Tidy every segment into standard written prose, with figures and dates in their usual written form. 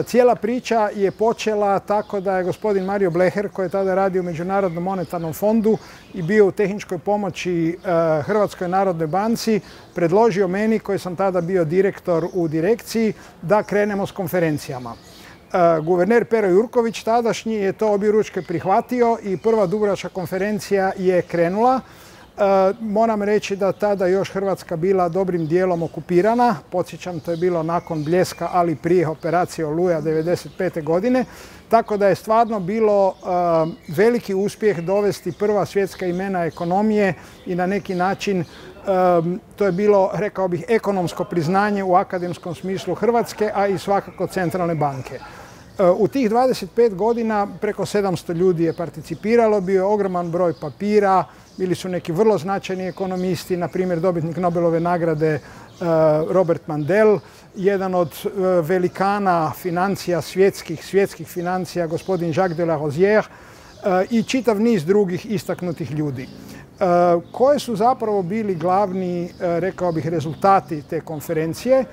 Cijela priča je počela tako da je gospodin Mario Bleher, koji je tada radio u Međunarodnom monetarnom fondu i bio u tehničkoj pomoći Hrvatskoj narodnoj banci, predložio meni, koji sam tada bio direktor u direkciji, da krenemo s konferencijama. Guverner Pero Jurković tadašnji je to objeručke prihvatio i prva dubrovačka konferencija je krenula. Moram reći da tada još Hrvatska bila dobrim dijelom okupirana. Podsjećam, to je bilo nakon Bljeska, ali prije operacije Oluja 1995. godine. Tako da je stvarno bilo veliki uspjeh dovesti prva svjetska imena ekonomije i na neki način to je bilo, rekao bih, ekonomsko priznanje u akademskom smislu Hrvatske, a i svakako centralne banke. U tih 25 godina preko 700 ljudi je participiralo, bio je ogroman broj papira, bili su neki vrlo značajni ekonomisti, na primjer dobitnik Nobelove nagrade Robert Mandel, jedan od velikana financija, svjetskih financija, gospodin Jacques de la Rosière i čitav niz drugih istaknutih ljudi. Koji su zapravo bili glavni, rekao bih, rezultati te konferencije?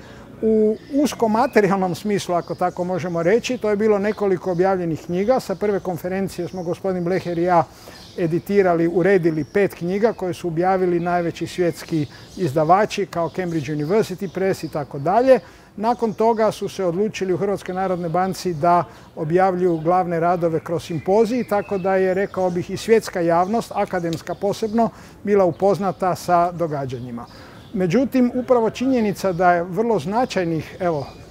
U uskom materijalnom smislu, ako tako možemo reći, to je bilo nekoliko objavljenih knjiga. Sa prve konferencije smo gospodin Bleher i ja editirali, uredili 5 knjiga koje su objavili najveći svjetski izdavači kao Cambridge University Press i tako dalje. Nakon toga su se odlučili u Hrvatskoj narodnoj banci da objavljuju glavne radove kroz simpozij, tako da je, rekao bih, i svjetska javnost, akademska posebno, bila upoznata sa događanjima. Međutim, upravo činjenica da je vrlo značajnih,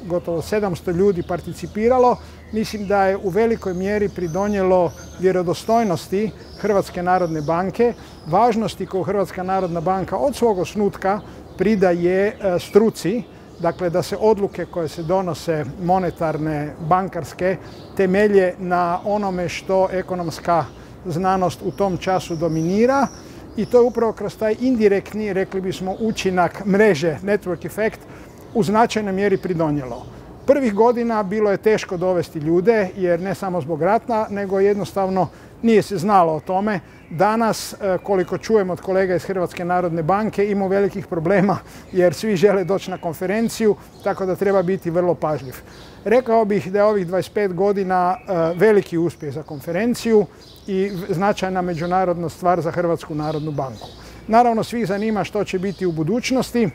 gotovo 700 ljudi participiralo, mislim da je u velikoj mjeri pridonijelo vjerodostojnosti Hrvatske narodne banke, važnosti koju Hrvatska narodna banka od svog osnutka pridaje struci, dakle da se odluke koje se donose monetarne, bankarske, temelje na onome što ekonomska znanost u tom času dominira. I to je upravo kroz taj indirektni, rekli bismo, učinak mreže, network effect, u značajnoj mjeri pridonijelo. Prvih godina bilo je teško dovesti ljude, jer ne samo zbog rata, nego jednostavno nije se znalo o tome. Danas, koliko čujem od kolega iz Hrvatske narodne banke, ima velikih problema jer svi žele doći na konferenciju, tako da treba biti vrlo pažljiv. Rekao bih da je ovih 25 godina veliki uspjeh za konferenciju i značajna međunarodna stvar za Hrvatsku narodnu banku. Naravno, svih zanima što će biti u budućnosti.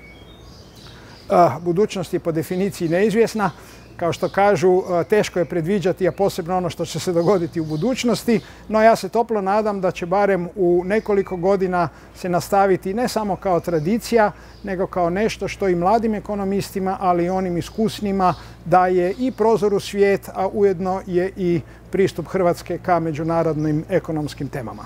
Budućnost je po definiciji neizvjesna. Kao što kažu, teško je predviđati, a posebno ono što će se dogoditi u budućnosti, no ja se toplo nadam da će barem u nekoliko godina se nastaviti ne samo kao tradicija, nego kao nešto što i mladim ekonomistima, ali i onim iskusnima daje i prozor u svijet, a ujedno je i pristup Hrvatske ka međunarodnim ekonomskim temama.